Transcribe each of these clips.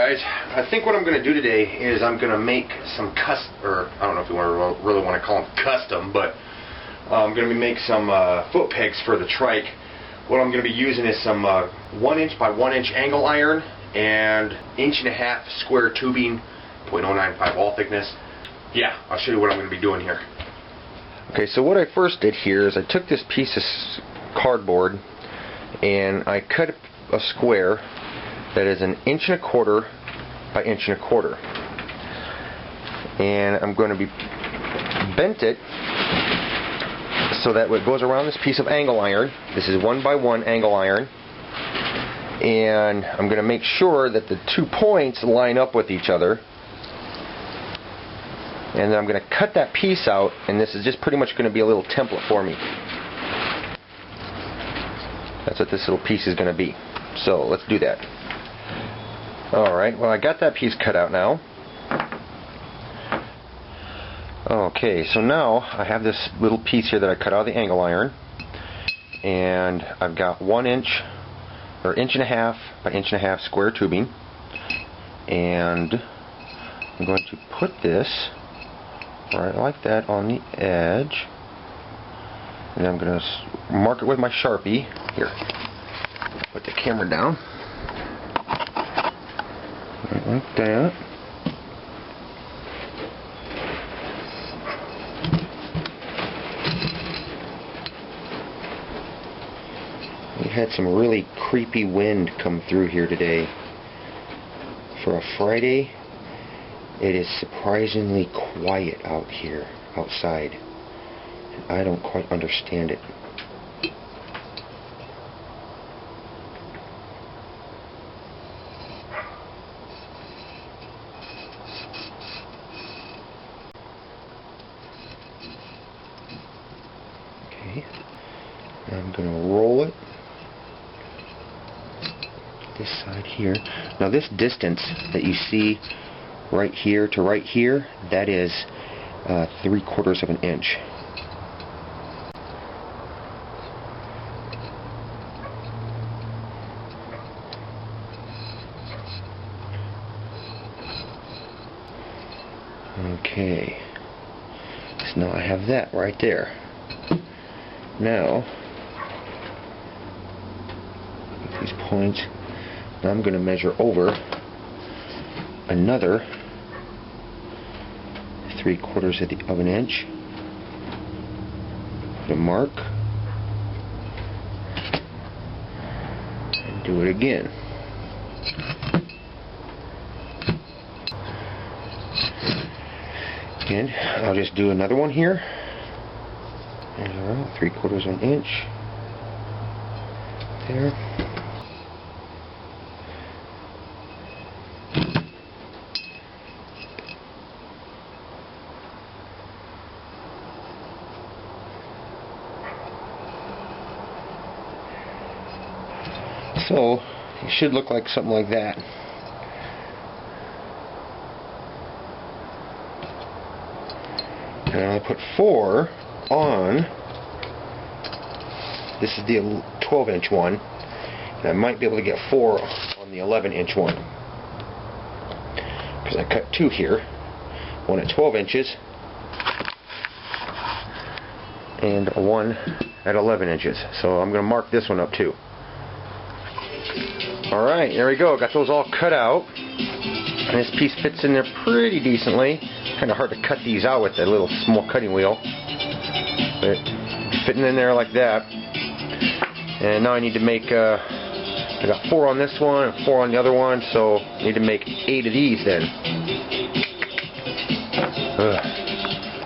guys, I think what I'm going to do today is I'm going to make some or I don't know if you really want to call them custom, but I'm going to make some foot pegs for the trike. What I'm going to be using is some 1 inch by 1 inch angle iron and 1.5 inch square tubing, 0.095 wall thickness. Yeah, I'll show you what I'm going to be doing here. Okay, so what I first did here is I took this piece of cardboard and I cut a square that is 1.25 inches by 1.25 inches, and I'm going to be bent it so that it goes around this piece of angle iron. This is 1 by 1 angle iron, and I'm going to make sure that the 2 points line up with each other, and then I'm going to cut that piece out, and this is just pretty much going to be a little template for me. That's what this little piece is going to be. So let's do that. Alright, well, I got that piece cut out now. Okay, so now I have this little piece here that I cut out of the angle iron, and I've got 1 inch or 1.5 inches by 1.5 inches square tubing, and I'm going to put this right like that on the edge, and I'm going to mark it with my Sharpie. Here, put the camera down. Right like that. We had some really creepy wind come through here today. For a Friday, it is surprisingly quiet out here, outside. And I don't quite understand it. I'm going to roll it this side here. Now this distance that you see right here to right here, that is 3/4 of an inch. Okay, so now I have that right there. Now, these points, now I'm going to measure over another 3/4 of an inch. Put a mark, and do it again. And I'll just do another one here. 3/4 of an inch there. So it should look like something like that. And I put 4 on. This is the 12-inch one, and I might be able to get 4 on the 11-inch one, because I cut 2 here, one at 12 inches and one at 11 inches. So I'm going to mark this one up too. Alright, there we go. Got those all cut out, and this piece fits in there pretty decently. Kind of hard to cut these out with that little small cutting wheel, but fitting in there like that. And now I need to make, I got 4 on this one and 4 on the other one, so I need to make 8 of these then.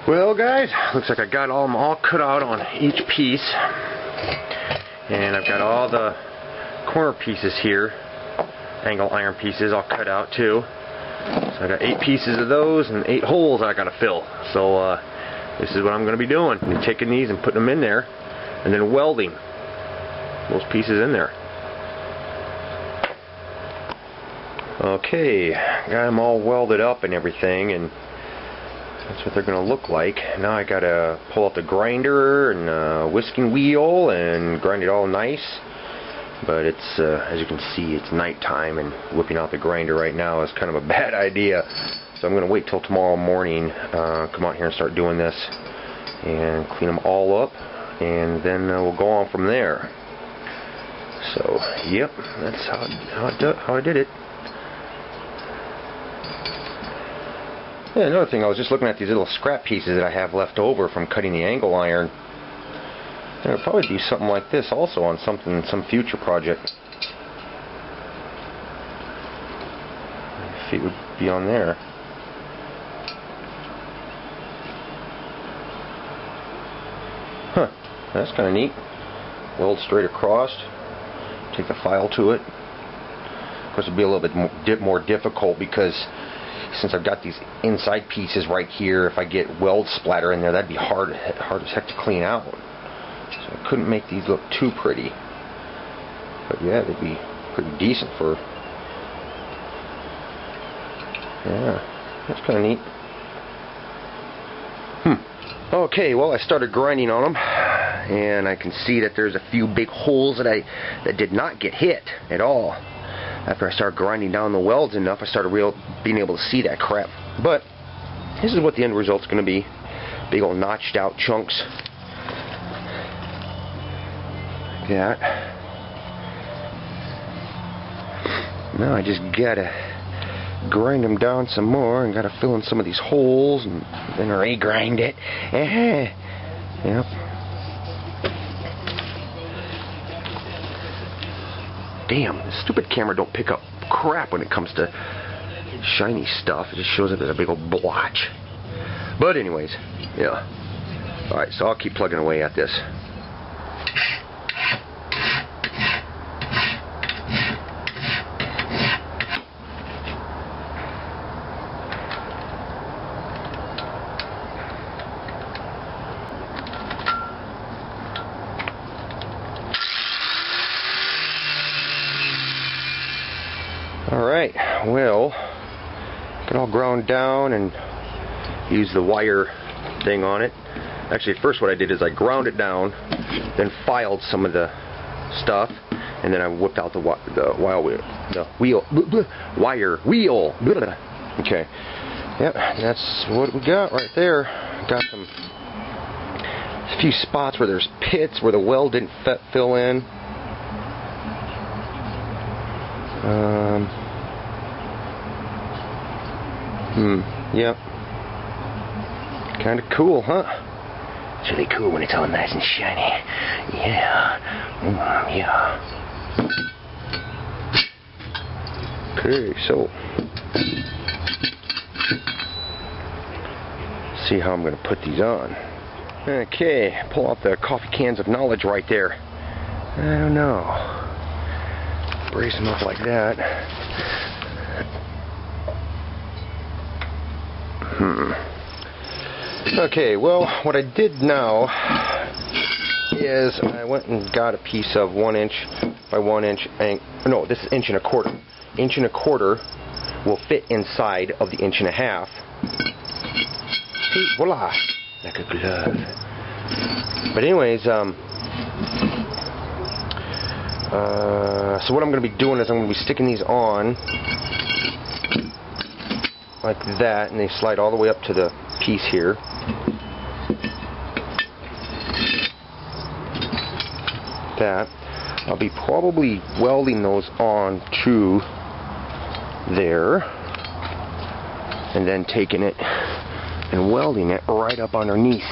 Well guys, looks like I got them all cut out on each piece. And I've got all the corner pieces here, angle iron pieces, all cut out too. So I got 8 pieces of those and 8 holes I got to fill. So this is what I'm going to be doing. I'm taking these and putting them in there, and then welding those pieces in there. Okay, got them all welded up and everything, and that's what they're going to look like. Now I got to pull out the grinder and whisking wheel and grind it all nice. But it's, as you can see, it's nighttime, and whipping out the grinder right now is kind of a bad idea. So I'm going to wait till tomorrow morning, come out here and start doing this, and clean them all up, and then we'll go on from there. So, yep, that's how I did it. Yeah, another thing, I was just looking at these little scrap pieces that I have left over from cutting the angle iron. There would probably be something like this also on some future project. Feet would be on there. Huh, that's kind of neat. Weld straight across. Take the file to it. Of course, it'll be a little bit more difficult because since I've got these inside pieces right here, if I get weld splatter in there, that'd be hard as heck to clean out. So I couldn't make these look too pretty. But yeah, they'd be pretty decent for... Yeah, that's kind of neat. Okay, well, I started grinding on them, and I can see that there's a few big holes that did not get hit at all. After I started grinding down the welds enough, I started being able to see that crap. But this is what the end result's going to be. Big old notched out chunks. Like that. Now I just gotta grind them down some more, and gotta fill in some of these holes, and then re-grind it. Yep. Damn, this stupid camera don't pick up crap when it comes to shiny stuff. It just shows up as a big old blotch. But anyways, yeah. Alright, so I'll keep plugging away at this. Alright, well, get all ground down and use the wire thing on it. Actually, first what I did is I ground it down, then filed some of the stuff, and then I whipped out the wire wheel. Okay, yep, that's what we got right there. Got a few spots where there's pits where the weld didn't fill in. Yep. Kind of cool, huh? It's really cool when it's all nice and shiny. Yeah. Yeah. Okay, so see how I'm going to put these on. Okay, pull out the coffee cans of knowledge right there. I don't know. Brace them up like that. Okay, well, what I did now is I went and got a piece of 1 inch by 1 inch no, this is 1 1/4 inch. 1 1/4 inch will fit inside of the 1 1/2 inch. See, voila, like a glove. But anyways, so what I'm going to be doing is I'm going to be sticking these on like that, and they slide all the way up to the piece here. That. I'll be probably welding those on to there, and then taking it and welding it right up underneath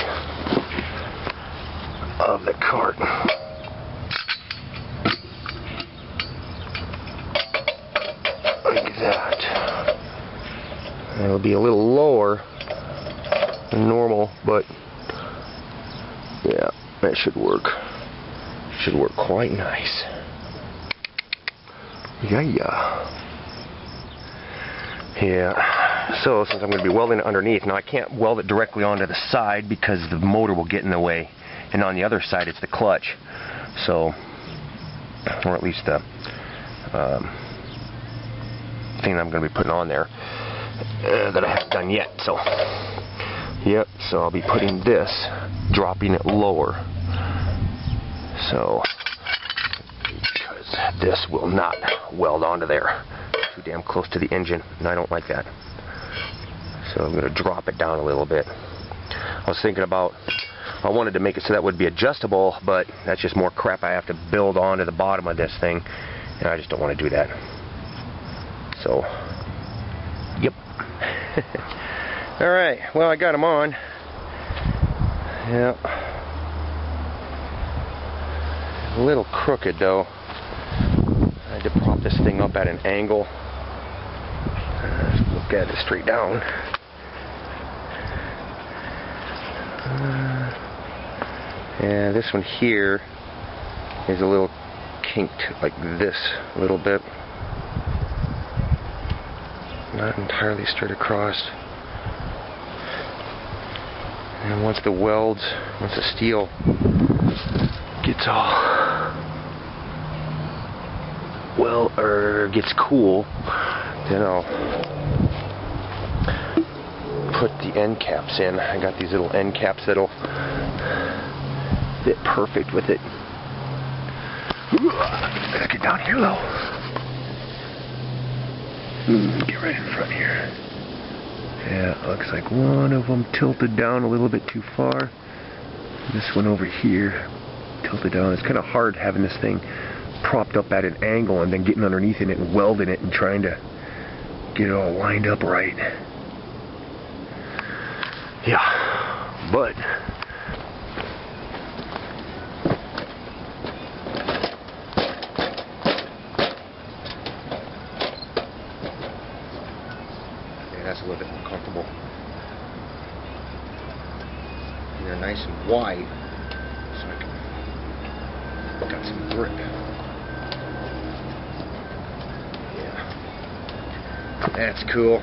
of the cart. Like that. It'll be a little lower than normal, but yeah, that should work. Should work quite nice. Yeah. So since I'm going to be welding it underneath, now I can't weld it directly onto the side because the motor will get in the way, and on the other side it's the clutch. So, or at least the thing that I'm going to be putting on there that I haven't done yet. So, yep. So I'll be putting this, dropping it lower. So, because this will not weld onto there. Too damn close to the engine, and I don't like that. So I'm going to drop it down a little bit. I was thinking about, I wanted to make it so that would be adjustable, but that's just more crap I have to build onto the bottom of this thing, and I just don't want to do that. So, yep. Alright, well, I got them on. Yep. A little crooked though. I had to prop this thing up at an angle. Look at it straight down. And this one here is a little kinked like this a little bit. Not entirely straight across. And once the welds, once the steel gets all well, or gets cool, then I'll put the end caps in. I got these little end caps that'll fit perfect with it. Gotta get down here low. Get right in front here. Yeah, it looks like one of them tilted down a little bit too far. This one over here tilted down. It's kind of hard having this thing propped up at an angle and then getting underneath it and welding it and trying to get it all lined up right. Yeah, but that's a little bit more comfortable. And they're nice and wide, so I can got some grip. Yeah, that's cool.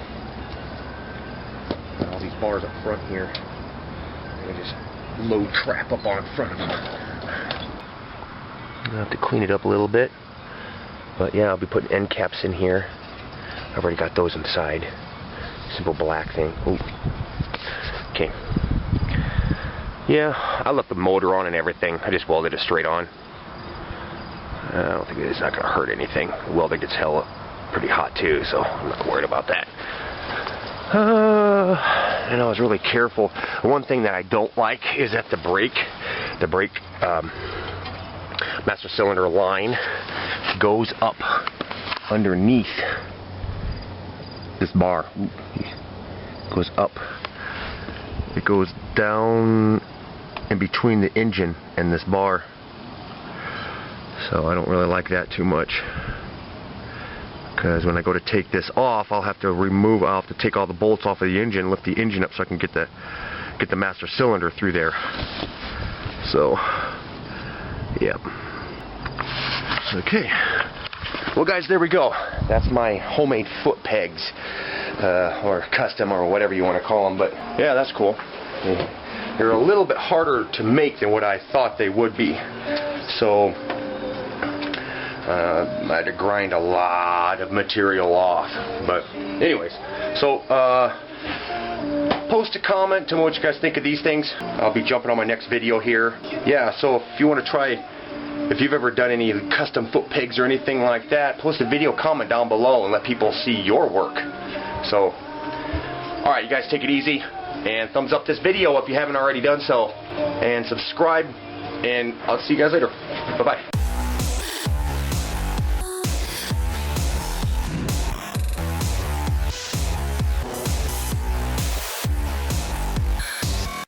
And all these bars up front here, and just load trap up on front of them. I'll have to clean it up a little bit, but yeah, I'll be putting end caps in here. I've already got those inside. Simple black thing. Ooh. Okay. Yeah, I left the motor on and everything. I just welded it straight on. I don't think it's not going to hurt anything. The welder gets hella pretty hot too, so I'm not worried about that. And I was really careful. One thing that I don't like is that the brake master cylinder line goes up underneath this bar. It goes up. It goes down in between the engine and this bar. So I don't really like that too much, because when I go to take this off, I'll have to take all the bolts off of the engine, lift the engine up so I can get the master cylinder through there. So yeah. Okay. Well guys, there we go. That's my homemade foot pegs, or custom, or whatever you want to call them. But yeah, that's cool. They're a little bit harder to make than what I thought they would be. So I had to grind a lot of material off. But anyways, so post a comment, tell me what you guys think of these things. I'll be jumping on my next video here. Yeah, so if you want to try, if you've ever done any custom foot pegs or anything like that, post a video comment down below and let people see your work. So, alright, you guys take it easy, and thumbs up this video if you haven't already done so, and subscribe, and I'll see you guys later. Bye-bye.